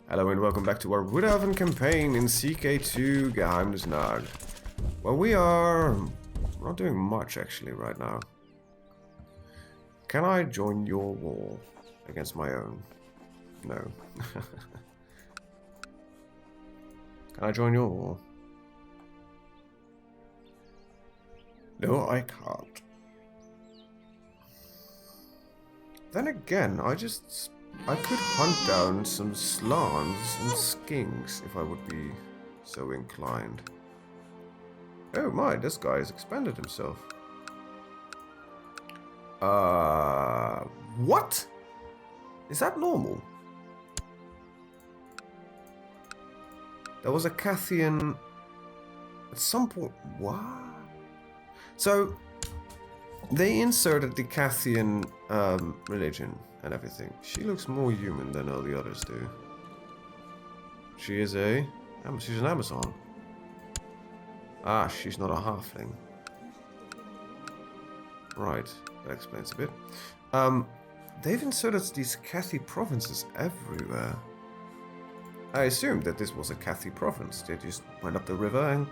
Hello and welcome back to our Woodhaven campaign in CK2 Geheimnisnag. Well, we're not doing much actually right now. Can I join your war against my own? No. Can I join your war? No, I can't. Then again, I could hunt down some slans and skinks if I would be so inclined. Oh my, this guy has expanded himself. What? Is that normal? There was a Cathian at some point. What? So they inserted the Cathian religion and everything. She looks more human than all the others do. She's an Amazon. Ah, she's not a halfling. Right, that explains a bit. They've inserted these Cathy provinces everywhere. I assumed that this was a Cathy province. They just went up the river and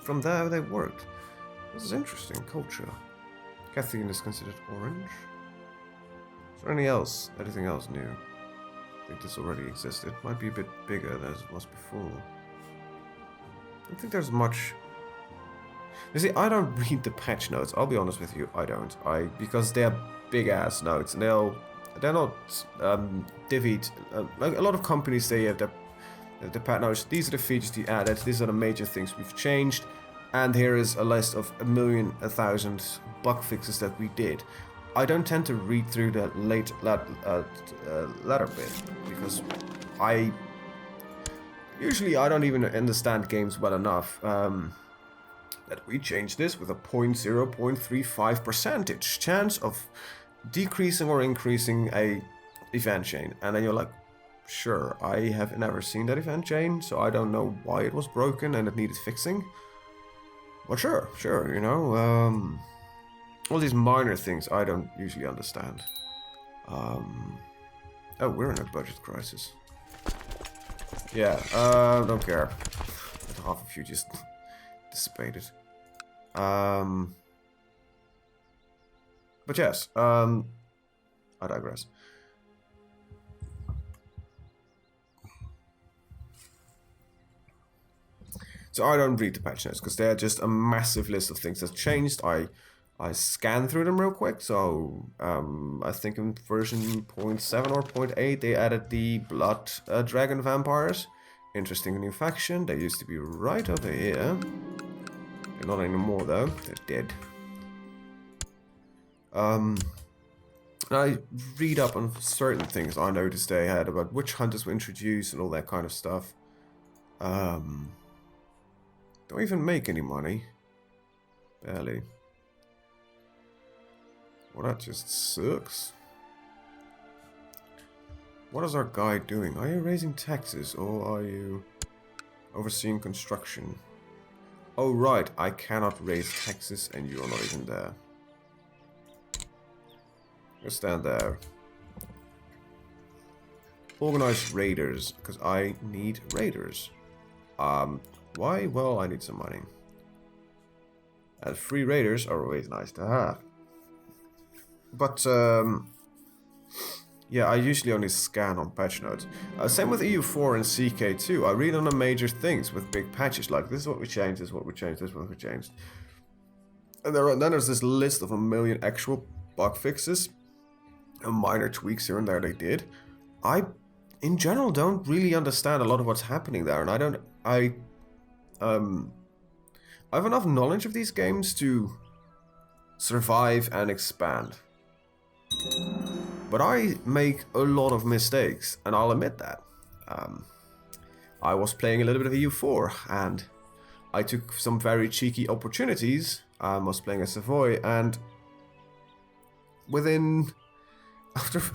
from there they worked. This is interesting. Culture. Cathian is considered orange. Is there anything else new? I think this already existed. Might be a bit bigger than it was before. I don't think there's much. You see, I don't read the patch notes. I'll be honest with you, I don't. Because they're big ass notes, and they're not divvied. Like a lot of companies, they have the patch notes. These are the features we added. These are the major things we've changed. And here is a list of 1,000,000 bug fixes that we did. I don't tend to read through the latter bit because I don't even understand games well enough that we changed this with a 0.35% chance of decreasing or increasing a event chain, and then you're like, sure, I have never seen that event chain, so I don't know why it was broken and it needed fixing. But sure, you know, all these minor things I don't usually understand. Oh, we're in a budget crisis. Yeah, don't care. Half of you just dissipated. But yes, I digress. So I don't read the patch notes because they're just a massive list of things that's changed. I scanned through them real quick. So I think in version 0.7 or 0.8 they added the blood dragon vampires. Interesting new faction. They used to be right over here. They're not anymore though. They're dead. I read up on certain things I noticed they had about witch hunters were introduced and all that kind of stuff. Don't even make any money. Barely. Well, that just sucks. What is our guy doing? Are you raising taxes or are you overseeing construction? Oh right, I cannot raise taxes and you're not even there. Go stand there. Organize raiders, because I need raiders. Why? Well, I need some money. And free raiders are always nice to have. But, yeah, I usually only scan on patch notes. Same with EU4 and CK2. I read on the major things with big patches, like this is what we changed, this is what we changed, this is what we changed. And then there's this list of 1,000,000 actual bug fixes. And minor tweaks here and there they did. I, in general, don't really understand a lot of what's happening there. And I have enough knowledge of these games to survive and expand. But I make a lot of mistakes, and I'll admit that. I was playing a little bit of EU4, and I took some very cheeky opportunities. I was playing as Savoy, and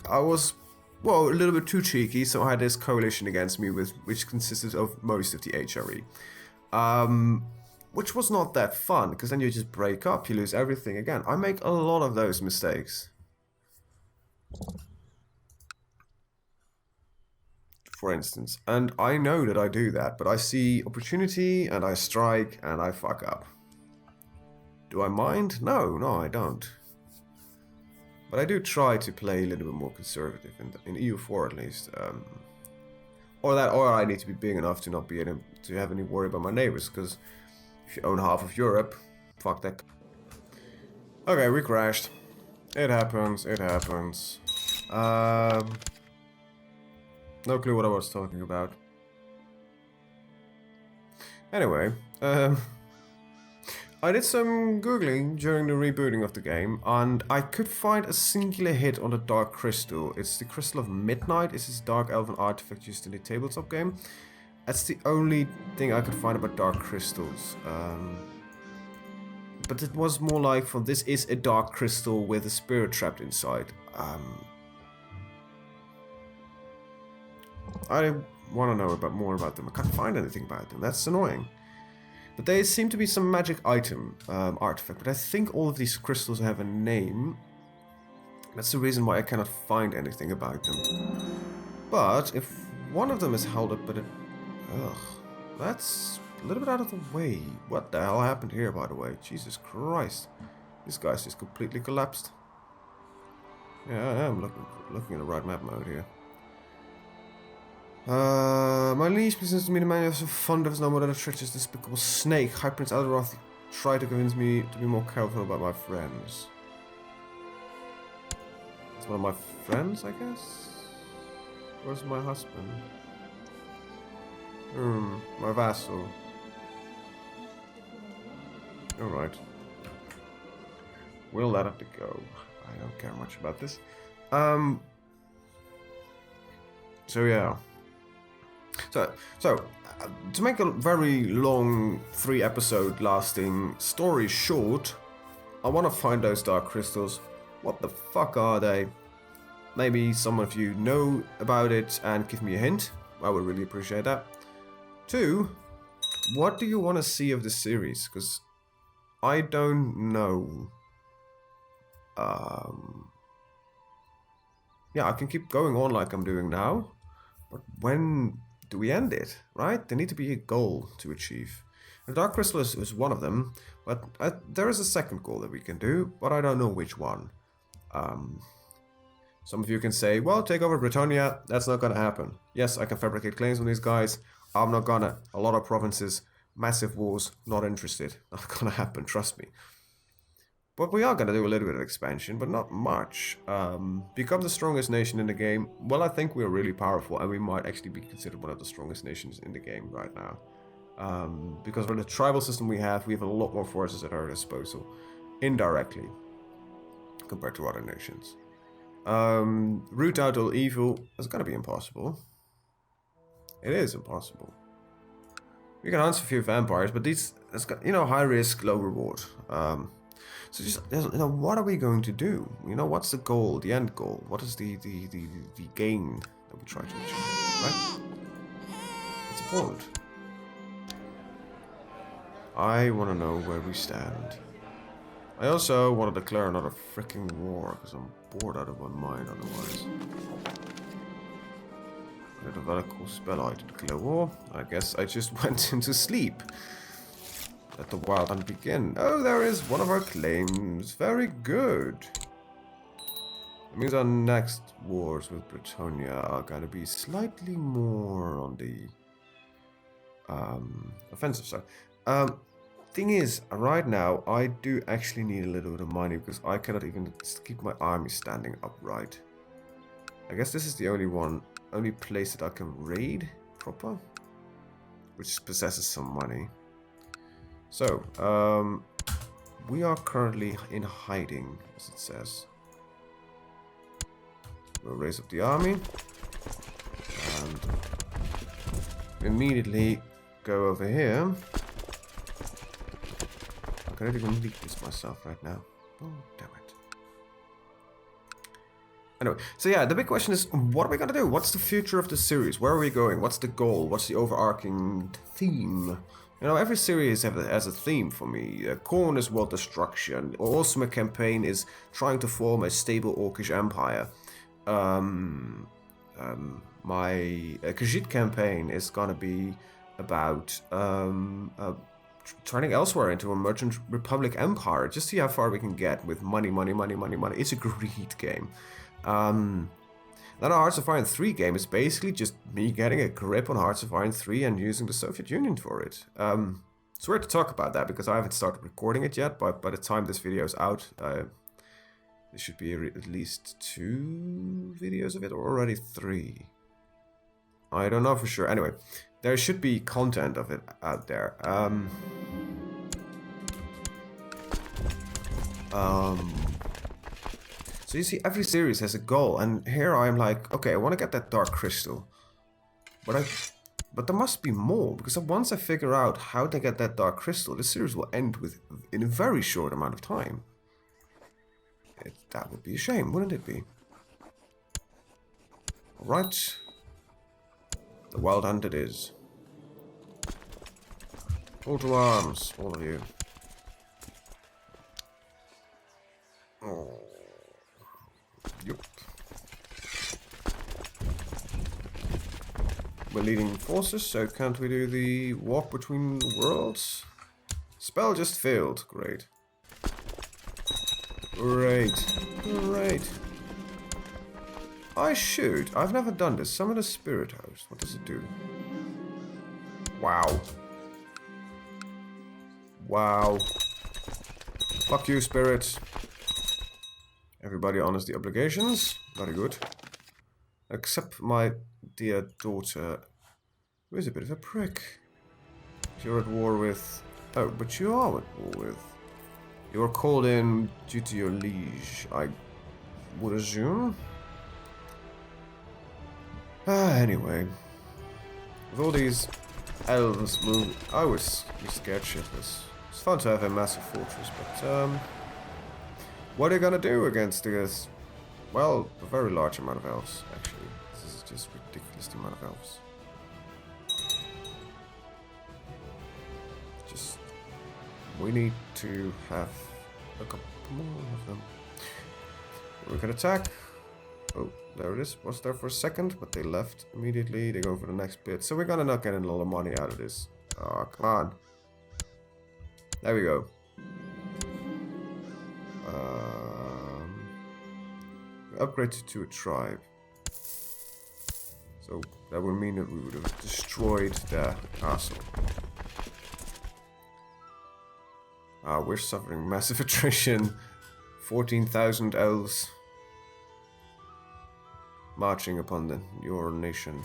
I was, well, a little bit too cheeky, so I had this coalition against me, which consisted of most of the HRE. Which was not that fun, because then you just break up, you lose everything again. I make a lot of those mistakes. for instance. And I know that I do that, but I see opportunity and I strike and I fuck up. Do I mind? No, I don't. But I do try to play a little bit more conservative in EU4 at least. Or I need to be big enough to not be to have any worry about my neighbors, because if you own half of Europe, fuck that. Okay, we crashed. It happens, it happens. No clue what I was talking about. Anyway, I did some googling during the rebooting of the game, and I could find a singular hit on the Dark Crystal. It's the Crystal of Midnight. It's this dark elven artifact used in the tabletop game. That's the only thing I could find about Dark Crystals. But it was more like, from this is a Dark Crystal with a spirit trapped inside. I want to know more about them. I can't find anything about them. That's annoying. But they seem to be some magic item artifact. But I think all of these crystals have a name. That's the reason why I cannot find anything about them. But if one of them is held up at a... Ugh. That's a little bit out of the way. What the hell happened here, by the way? Jesus Christ. This guy's just completely collapsed. Yeah, I am looking at the right map mode here. My liege presents to me the man is so fond of his no more than a treacherous, despicable snake. High Prince Elderoth tried to convince me to be more careful about my friends. It's one of my friends, I guess? Where's my husband? My vassal. Alright. We'll let it go. I don't care much about this. So yeah. So to make a very long 3-episode lasting story short, I want to find those dark crystals. What the fuck are they? Maybe some of you know about it and give me a hint. I would really appreciate that. 2, what do you want to see of this series? Because I don't know. Yeah, I can keep going on like I'm doing now, but when do we end it, right? There need to be a goal to achieve. The Dark Crystal is one of them, but there is a second goal that we can do, but I don't know which one. Some of you can say, well, take over Britannia. That's not gonna happen. Yes, I can fabricate claims on these guys. I'm not gonna. A lot of provinces, massive wars, not interested. Not gonna happen, trust me. But we are gonna do a little bit of expansion, but not much. Become the strongest nation in the game. Well, I think we're really powerful, and we might actually be considered one of the strongest nations in the game right now. Because of the tribal system we have a lot more forces at our disposal, indirectly, compared to other nations. Root out all evil is gonna be impossible. It is impossible. We can hunt a few vampires, but it's got, high risk, low reward. So just, what are we going to do? What's the goal, the end goal? What is the gain that we try to achieve, right? It's important. I want to know where we stand. I also want to declare another freaking war, because I'm bored out of my mind otherwise. I developed a cool spell I to declare war. I guess I just went into sleep. Let the wild hunt begin. Oh, there is one of our claims. Very good. That means our next wars with Britannia are gonna be slightly more on the offensive side. Thing is, right now I do actually need a little bit of money because I cannot even keep my army standing upright. I guess this is the only place that I can raid proper, which possesses some money. So, we are currently in hiding, as it says. We'll raise up the army and immediately go over here. I cannot even leak this myself right now. Oh, damn it. Anyway, so yeah, the big question is, what are we gonna do? What's the future of the series? Where are we going? What's the goal? What's the overarching theme? Every series has a theme for me. Corn is world destruction. Ultimate campaign is trying to form a stable orcish empire. my Khajiit campaign is gonna be about turning elsewhere into a merchant republic empire. Just see how far we can get with money, money, money, money, money. It's a greed game. Then our Hearts of Iron 3 game is basically just me getting a grip on Hearts of Iron 3 and using the Soviet Union for it. It's weird to talk about that because I haven't started recording it yet, but by the time this video is out, there should be at least 2 videos of it, or already 3. I don't know for sure. Anyway, there should be content of it out there. So you see, every series has a goal, and here I'm like, okay, I want to get that Dark Crystal, but there must be more, because once I figure out how to get that Dark Crystal, the series will end in a very short amount of time. That would be a shame, wouldn't it be? Alright. The Wild Hunt it is. All to arms, all of you. Oh. Yup. We're leading forces, so can't we do the walk between the worlds? Spell just failed. Great. Great. Great. I should. I've never done this. Summon a spirit host. What does it do? Wow. Wow. Fuck you, spirits. Everybody honors the obligations. Very good. Except my dear daughter, who is a bit of a prick. You're at war with... Oh, but you are at war with... You were called in due to your liege, I would assume. Anyway. With all these elves moving... I was scared shitless. It's fun to have a massive fortress, but... What are you gonna do against this? Well, a very large amount of elves, actually. This is just ridiculous, the amount of elves. Just... We need to have a couple more of them. We can attack. Oh, there it is. Was there for a second, but they left immediately. They go for the next bit. So we're gonna not get a lot of money out of this. Oh, come on. There we go. Upgrade to a tribe. So that would mean that we would have destroyed the castle. We're suffering massive attrition. 14,000 elves marching upon your nation.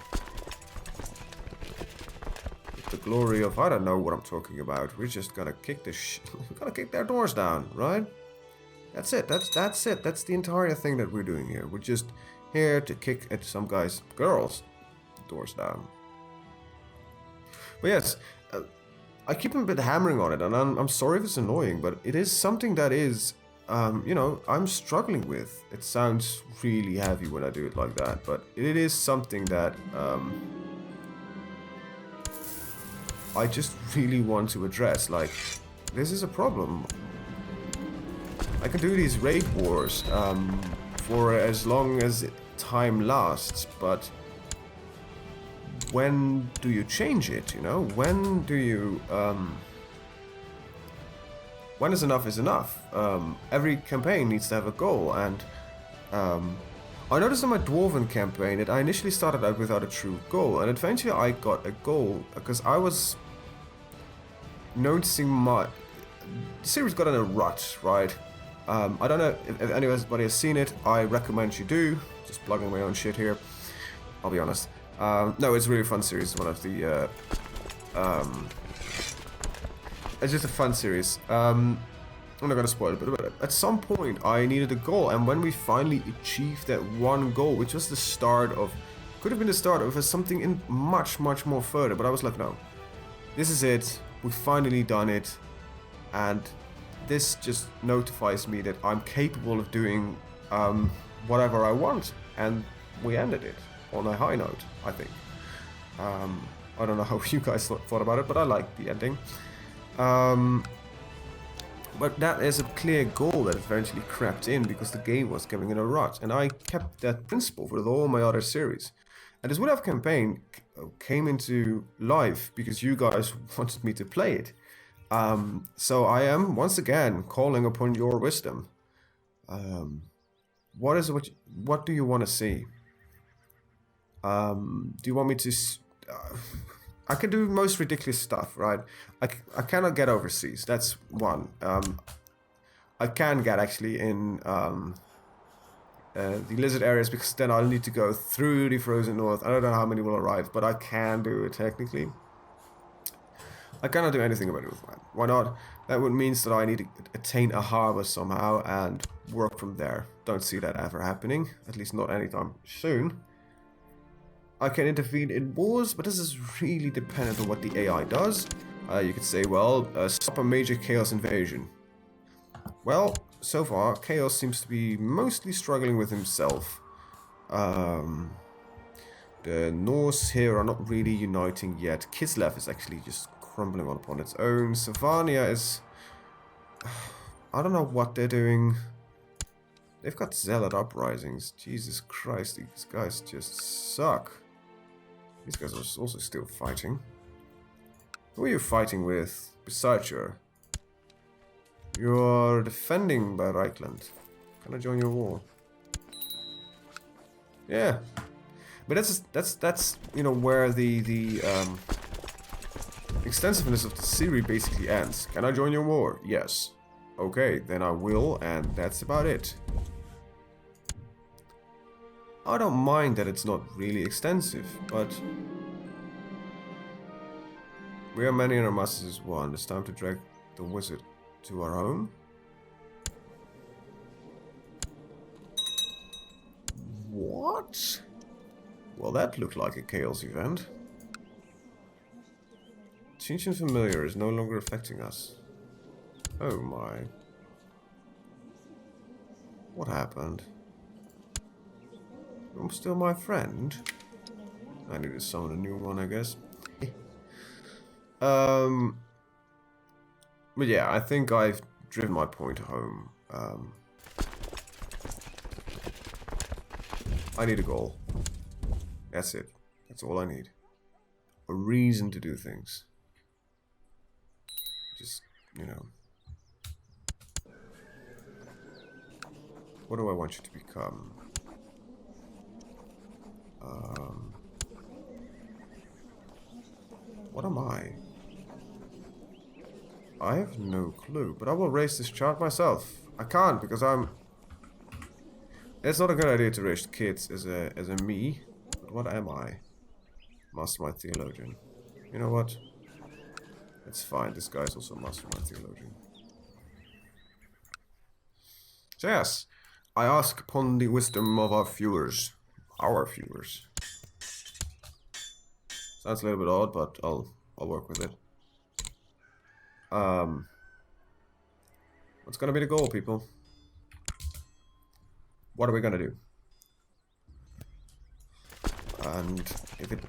With the glory of, I don't know what I'm talking about. We're just gonna kick this we're gonna kick their doors down, right? That's it. That's it. That's the entire thing that we're doing here. We're just here to kick at some girls' doors down. But yes, I keep a bit hammering on it, and I'm sorry if it's annoying, but it is something that is, you know, I'm struggling with. It sounds really heavy when I do it like that, but it is something that I just really want to address. Like, this is a problem. I can do these raid wars for as long as time lasts, but when do you change it, you know? When do you... when is enough? Every campaign needs to have a goal, and I noticed in my Dwarven campaign that I initially started out without a true goal, and eventually I got a goal, because I was noticing the series got in a rut, right? I don't know if anybody has seen it. I recommend you do. Just plugging my own shit here. I'll be honest. No, it's a really fun series. One of the... it's just a fun series. I'm not going to spoil it, but at some point I needed a goal. And when we finally achieved that one goal, which was the start of... Could have been the start of something in much, much more further. But I was like, no. This is it. We've finally done it. And... this just notifies me that I'm capable of doing whatever I want, and we ended it on a high note, I think. I don't know how you guys thought about it, but I liked the ending. But that is a clear goal that eventually crept in because the game was getting in a rut, and I kept that principle with all my other series. And this Wood Elf campaign came into life because you guys wanted me to play it. So I am once again calling upon your wisdom. What do you want to see? Do you want me to? I can do most ridiculous stuff, right? I cannot get overseas. That's one. I can get actually in the lizard areas because then I'll need to go through the frozen north. I don't know how many will arrive, but I can do it technically. I cannot do anything about it with that. Why not? That would mean that I need to attain a harbor somehow and work from there. Don't see that ever happening, at least not anytime soon. I can intervene in wars, but this is really dependent on what the AI does. You could say, well, stop a major chaos invasion. Well, so far, Chaos seems to be mostly struggling with himself. The Norse here are not really uniting yet. Kislev is actually just crumbling upon its own. Savania is... I don't know what they're doing. They've got zealot uprisings. Jesus Christ, these guys just suck. These guys are also still fighting. Who are you fighting with? Besarcher. You're defending by Reichland. Can I join your war? Yeah. But that's you know where the extensiveness of the series basically ends. Can I join your war? Yes. Okay, then I will, and that's about it. I don't mind that it's not really extensive, but we are many and our masters is one. It's time to drag the wizard to our home. What? Well, that looked like a chaos event. Ancient familiar is no longer affecting us. Oh my. What happened? I'm still my friend. I need to summon a new one, I guess. But yeah, I think I've driven my point home. I need a goal. That's it. That's all I need. A reason to do things. Just, you know. What do I want you to become? What am I? I have no clue, but I will raise this child myself. I can't because I'm... It's not a good idea to raise kids as a me, but what am I? Mastermind Theologian. You know what? It's fine, this guy's also Mastermind Theologian. So yes, I ask upon the wisdom of our viewers. Our viewers. Sounds a little bit odd, but I'll work with it. What's gonna be the goal, people? What are we gonna do? And if it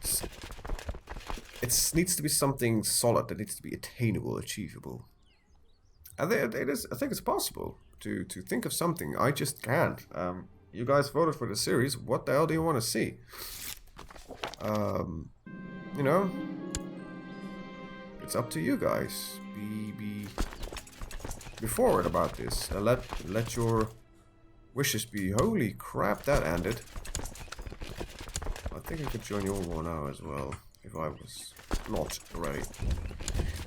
needs to be something solid, that needs to be attainable, achievable. I think it's possible to think of something. I just can't. You guys voted for the series. What the hell do you want to see? You know, it's up to you guys. Be forward about this. Let your wishes be. Holy crap, that ended. I think I could join your war now as well, if I was not already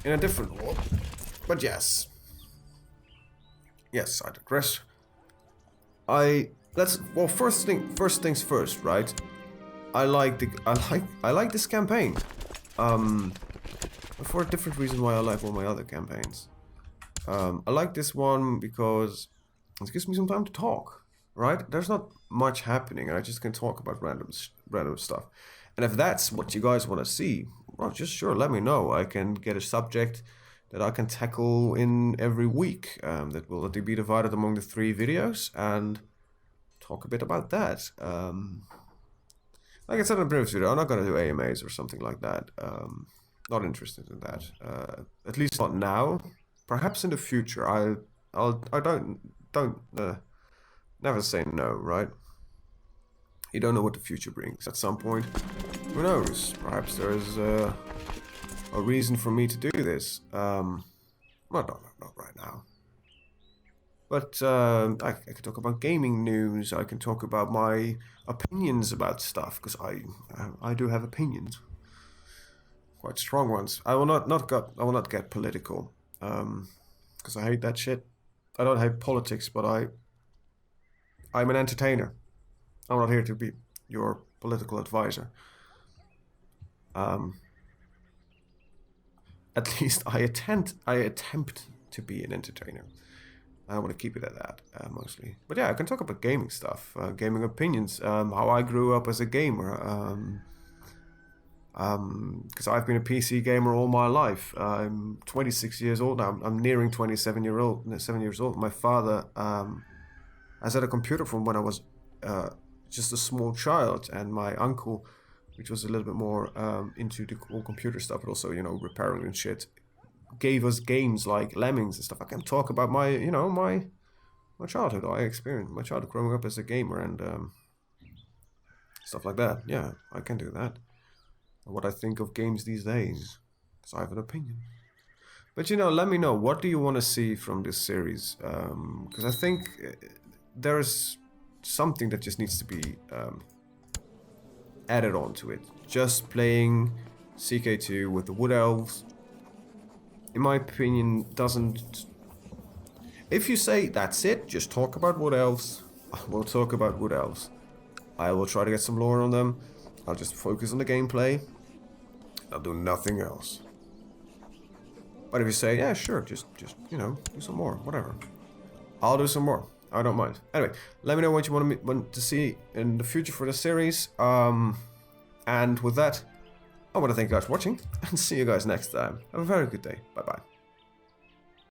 in a different war. But yes. Yes, I digress. Well, first things first, right? I like this campaign. For a different reason why I like all my other campaigns. I like this one because it gives me some time to talk, right? There's not much happening, and I just can talk about random stuff. And if that's what you guys want to see, well, just sure, let me know. I can get a subject that I can tackle in every week. That will be divided among the 3 videos, and talk a bit about that. Like I said in the previous video, I'm not going to do AMAs or something like that. Not interested in that. At least not now. Perhaps in the future. I don't never say no, right? You don't know what the future brings. At some point, who knows? Perhaps there is a reason for me to do this. Well, not right now. But I can talk about gaming news. I can talk about my opinions about stuff, because I do have opinions, quite strong ones. I will not get political, because I hate that shit. I don't hate politics, but I'm an entertainer. I'm not here to be your political advisor. At least I attempt to be an entertainer. I want to keep it at that, mostly. But yeah, I can talk about gaming stuff, gaming opinions, how I grew up as a gamer. Because I've been a PC gamer all my life. I'm 26 years old now. I'm nearing 7 years old. My father has had a computer from when I was just a small child, and my uncle, which was a little bit more into the cool computer stuff, but also, repairing and shit, gave us games like Lemmings and stuff. I can talk about my childhood. I experienced my childhood growing up as a gamer and stuff like that. Yeah, I can do that. What I think of games these days, because I have an opinion. But let me know, what do you want to see from this series? Because I think there's something that just needs to be added on to it. Just playing CK2 with the Wood Elves, in my opinion, doesn't... If you say, that's it, just talk about Wood Elves, we'll talk about Wood Elves. I will try to get some lore on them. I'll just focus on the gameplay. I'll do nothing else. But if you say, yeah, sure, just do some more, whatever, I'll do some more. I don't mind. Anyway, let me know what you want to see in the future for the series. And with that, I want to thank you guys for watching, and see you guys next time. Have a very good day. Bye-bye.